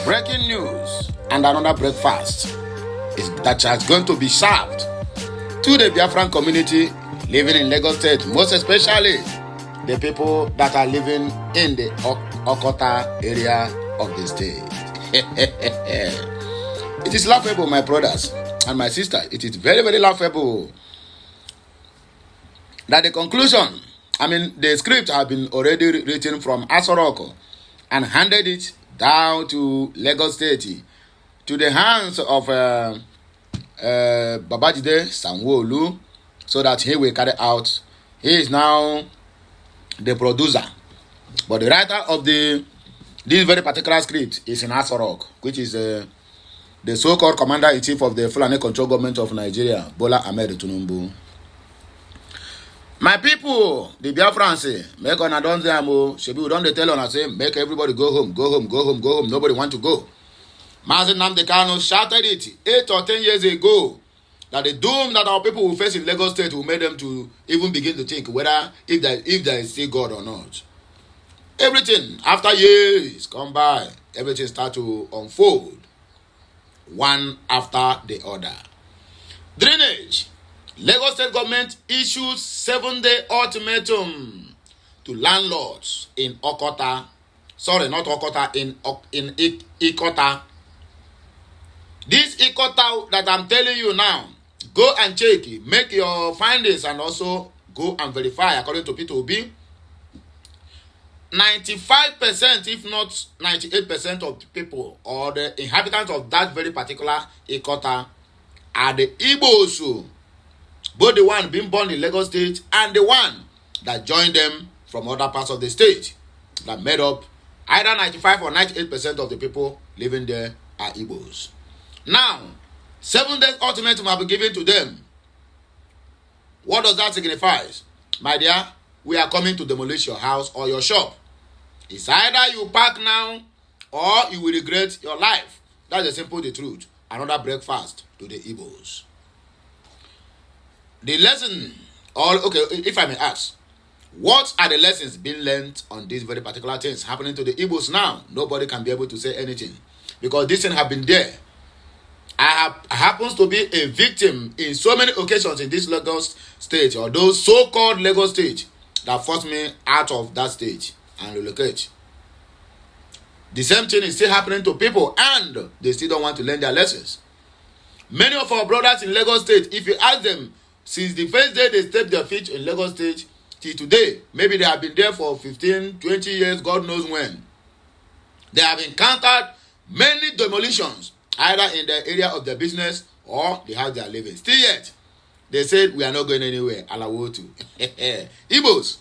Breaking news and another breakfast is that is going to be served to the Biafran community living in Lagos State, most especially the people that are living in the Okota area of the state. It is laughable, my brothers and my sister. It is very, very laughable that the conclusion, the script have been already written from Asoroko and handed it down to Lagos State, to the hands of Babajide Sanwo-Olu, so that he will carry out. He is now the producer, but the writer of this very particular script is in Asorok, which is the so-called commander-in-chief of the Fulani Control Government of Nigeria, Bola Ahmed Tinubu. My people, the Biafrans, make on a don them, shebi we don dey tell on say make everybody go home, go home, go home, go home. Nobody want to go. Mazi Nnamdi Kanu shouted it 8 or 10 years ago that the doom that our people will face in Lagos State will make them to even begin to think whether if there is still God or not. Everything after years come by, everything start to unfold one after the other. Drainage. Lagos State government issues 7-day ultimatum to landlords in Okota. Sorry, not Okota, in Ikota. This Ikota that I'm telling you now, go and check it, make your findings, and also go and verify according to P2B. 95%, if not 98% of the people or the inhabitants of that very particular Ikota are the Igbos. Both the one being born in Lagos State and the one that joined them from other parts of the state, that made up either 95 or 98% of the people living there are Igbos. Now, 7 days ultimatum will be given to them. What does that signify? My dear, we are coming to demolish your house or your shop. It's either you pack now or you will regret your life. That's the simple the truth. Another breakfast to the Igbos. The lesson, if I may ask, what are the lessons being learned on these very particular things happening to the Igbos now? Nobody can be able to say anything because this thing have been there. I happens to be a victim in so many occasions in this Lagos State, or those so-called Lagos State that forced me out of that state and relocate. The same thing is still happening to people, and they still don't want to learn their lessons. Many of our brothers in Lagos State, if you ask them, since the first day they stepped their feet in Lagos State till today, maybe they have been there for 15, 20 years, God knows when. They have encountered many demolitions, either in the area of their business or the house they are living. Still yet, they said, we are not going anywhere. Alawotu. Igbos,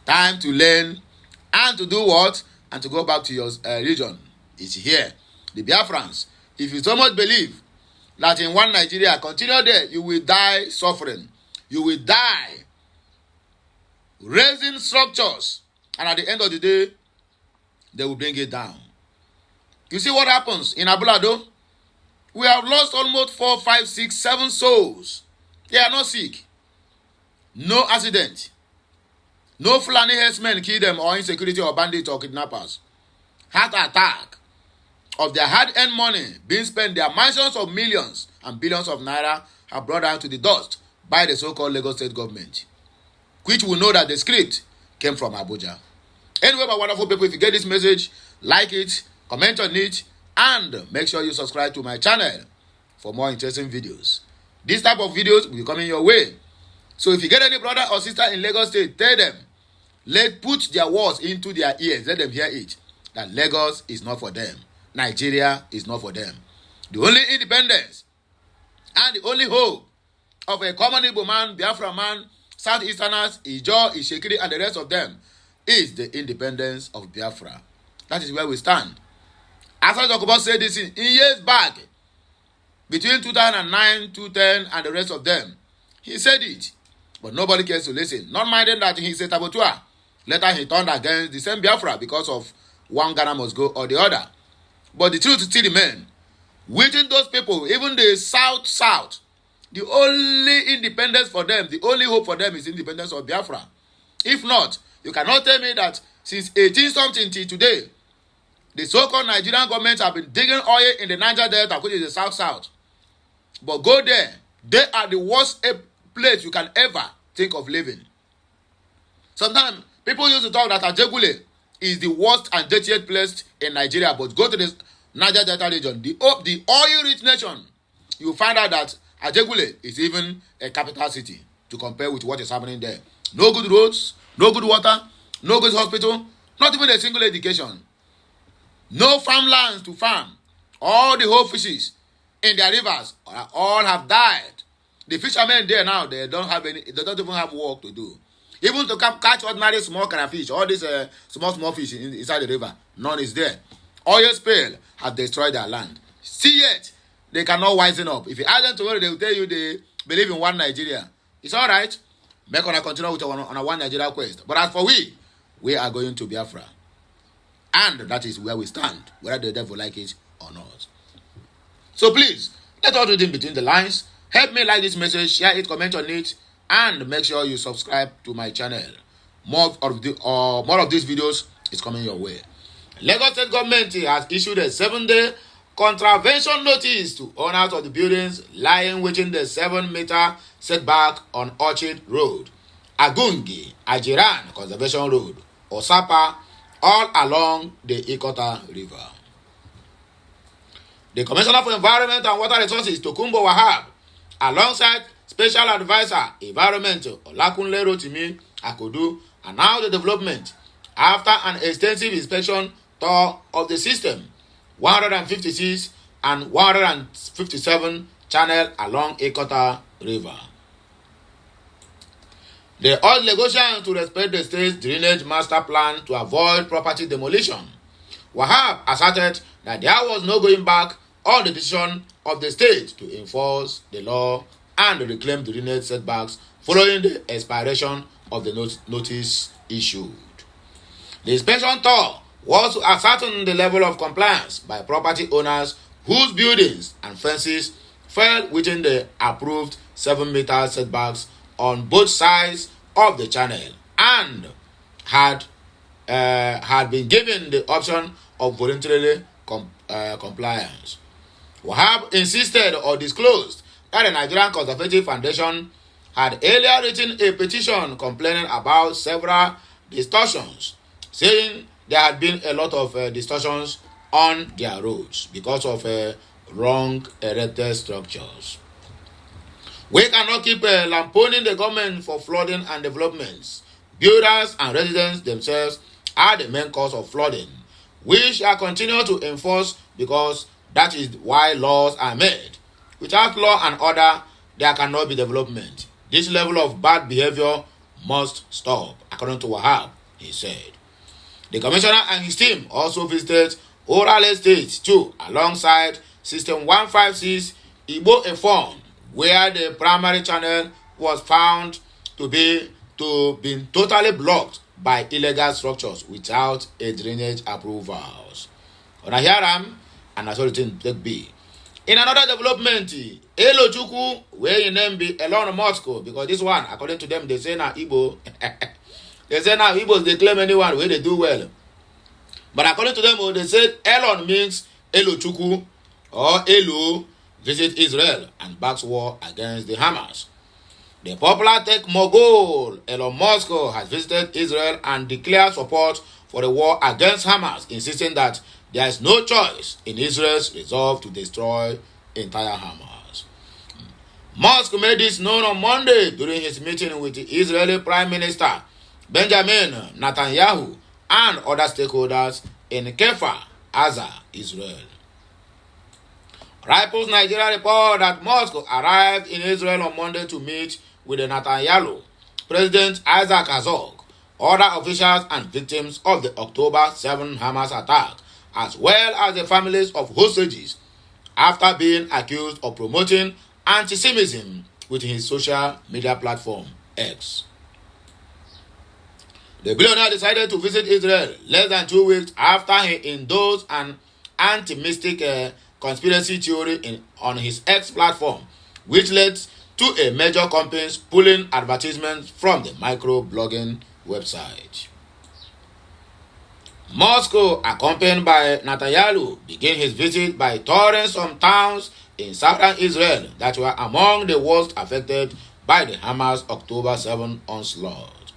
time to learn and to do what? And to go back to your region. It's here. The Biafrans, if you so much believe that in one Nigeria, continue there, you will die suffering. You will die raising structures, and at the end of the day, they will bring it down. You see what happens in Abulado? We have lost almost 4, 5, 6, 7 souls. They are not sick. No accident. No Fulani herdsmen kill them, or insecurity, or bandits, or kidnappers. Heart attack of their hard-earned money being spent, their mansions of millions and billions of naira have brought down to the dust by the so-called Lagos State government, which will know that the script came from Abuja. Anyway, my wonderful people, if you get this message, like it, comment on it, and make sure you subscribe to my channel for more interesting videos. This type of videos will be coming your way. So if you get any brother or sister in Lagos State, tell them, put their words into their ears, let them hear it, that Lagos is not for them. Nigeria is not for them. The only independence and the only hope of a common Igbo man, Biafra man, Southeasterners, Ijaw, Ishekiri, and the rest of them is the independence of Biafra. That is where we stand. After Dokubo said this in years back, between 2009, 2010, and the rest of them, he said it, but nobody cares to listen. Not minding that he said Tabotua. Later he turned against the same Biafra because of one Ghana must go or the other. But the truth still remains. Within those people, even the South, the only independence for them, the only hope for them is independence of Biafra. If not, you cannot tell me that since 18 something till today, The so-called Nigerian government have been digging oil in the Niger Delta, which is the south-south. But go there. They are the worst place you can ever think of living. Sometimes people used to talk that Ajegule is the worst and dirtiest place in Nigeria. But go to the Niger Delta region, the oil-rich nation, you find out that Ajegule is even a capital city to compare with what is happening there. No good roads, no good water, no good hospital, not even a single education. No farmlands to farm. All the whole fishes in their rivers all have died. The fishermen there now, they don't even have work to do. Even to catch ordinary small crayfish, all these small fish inside the river, none is there. Oil spill has destroyed their land. See yet, they cannot wisen up. If you ask them tomorrow, they will tell you they believe in one Nigeria. It's all right. Make on a continue with on a one Nigeria quest. But as for we are going to Biafra. And that is where we stand, whether the devil like it or not. So please, let us read in between the lines. Help me like this message, share it, comment on it, and make sure you subscribe to my channel. More of these videos is coming your way. Lagos State government has issued a 7-day contravention notice to owners of the buildings lying within the 7-meter setback on Orchard Road, Agungi, Ajiran Conservation Road, Osapa, all along the Ikota River. The Commissioner for Environment and Water Resources, Tokumbo Wahab, alongside Special Advisor Environment Olakunle Rotimi Akodu, announced the development after an extensive inspection tour of the system 156 and 157 channel along Ikota River. They urged Lagosians to respect the state's drainage master plan to avoid property demolition. Wahab asserted that there was no going back on the decision of the state to enforce the law and reclaim the drainage setbacks following the expiration of the notice issued. The inspection tour was to ascertain the level of compliance by property owners whose buildings and fences fell within the approved 7-meter setbacks on both sides of the channel and had been given the option of voluntarily compliance. Wahab insisted or disclosed that the Nigerian Conservative Foundation had earlier written a petition complaining about several distortions, saying there had been a lot of distortions on their roads because of wrong erected structures. We cannot keep lampooning the government for flooding and developments. Builders and residents themselves are the main cause of flooding. We shall continue to enforce because that is why laws are made. Without law and order, there cannot be development. This level of bad behavior must stop, according to Wahab, he said. The commissioner and his team also visited Oral Estate too, alongside System 156 Igbo Efon, where the primary channel was found to be totally blocked by illegal structures without a drainage approvals. On Ahiaram and Authority Take B. In another development, Elochukwu, where in name be Elon Moscow, because this one, according to them, they say now Igbo. They say now Igbos, they claim anyone where they do well. But according to them, they said Elon means Elochukwu or Elo visit Israel and backs war against the Hamas. The popular tech mogul Elon Musk has visited Israel and declared support for the war against Hamas, insisting that there is no choice in Israel's resolve to destroy entire Hamas. Musk made this known on Monday during his meeting with the Israeli Prime Minister Benjamin Netanyahu and other stakeholders in Kefar, Gaza, Israel. Ripos Nigeria report that Musk arrived in Israel on Monday to meet with the Netanyahu, President Isaac Herzog, other officials and victims of the October 7 Hamas attack, as well as the families of hostages, after being accused of promoting anti-Semitism with his social media platform, X. The billionaire decided to visit Israel less than 2 weeks after he endorsed an anti-mystic conspiracy theory on his X platform, which led to a major companies pulling advertisements from the micro-blogging website. Moscow, accompanied by Netanyahu, began his visit by touring some towns in southern Israel that were among the worst affected by the Hamas October 7 onslaught.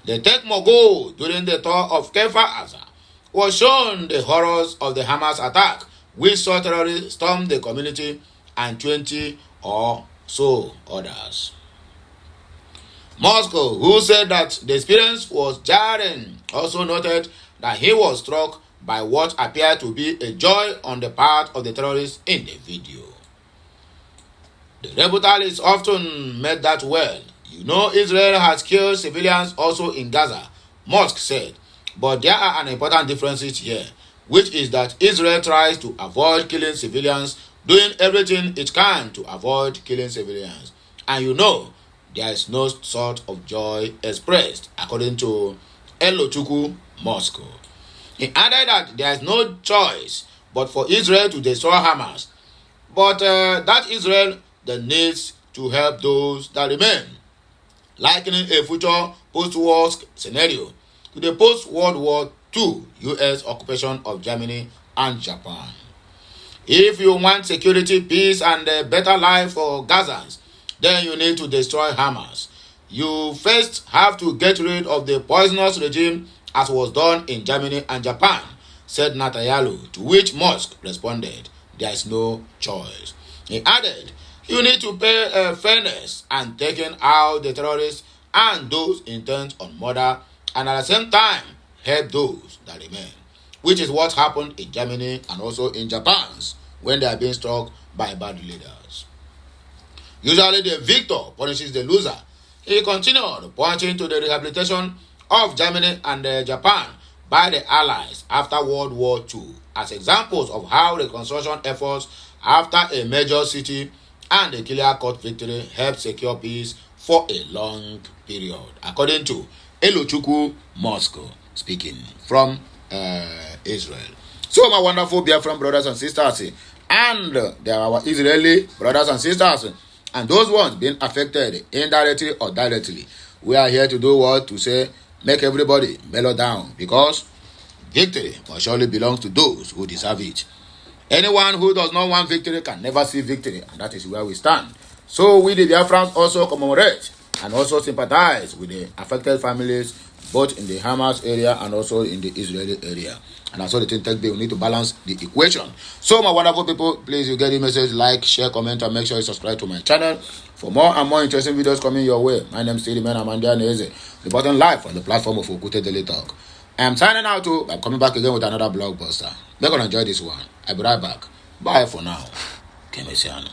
The Tech Mogul during the tour of Kfar Aza was shown the horrors of the Hamas attack, which saw terrorists storm the community and 20 or so others. Moscow, who said that the experience was jarring, also noted that he was struck by what appeared to be a joy on the part of the terrorists in the video. The rebuttal is often made that well. You know, Israel has killed civilians also in Gaza, Musk said, but there are an important differences here, which is that Israel tries to avoid killing civilians, doing everything it can to avoid killing civilians. And you know, there is no sort of joy expressed, according to Elochukwu Moscow. He added that there is no choice but for Israel to destroy Hamas, but that Israel that needs to help those that remain, likening a future post-war scenario to the post-World War II U.S. occupation of Germany and Japan. If you want security, peace, and a better life for Gazans, then you need to destroy Hamas. You first have to get rid of the poisonous regime as was done in Germany and Japan, said Netanyahu, to which Musk responded, there is no choice. He added, you need to pay fairness and taking out the terrorists and those intent on murder, and at the same time help those that remain, which is what happened in Germany and also in Japan when they are being struck by bad leaders. Usually the victor punishes the loser. He continued, pointing to the rehabilitation of Germany and Japan by the Allies after World War II as examples of how reconstruction efforts after a major city and a clear-cut victory helped secure peace for a long period, according to Elochukwu Moscow, speaking from Israel. So, my wonderful BIAFRAN brothers and sisters, and there are our Israeli brothers and sisters, and those ones being affected indirectly or directly, we are here to do what? To say, make everybody mellow down, because victory must surely belong to those who deserve it. Anyone who does not want victory can never see victory, and that is where we stand. So we the BIAFRANS also commemorate and also sympathize with the affected families, both in the Hamas area and also in the Israeli area. And also the thing take we need to balance the equation. So my wonderful people, please, you get the message, like, share, comment, and make sure you subscribe to my channel for more and more interesting videos coming your way. My name is Stephen Amandia Neze, reporting live on the platform of Okute Daily Talk. I am signing out too by coming back again with another blockbuster. Make sure you enjoy this one. I'll be right back. Bye for now. Kemesiano.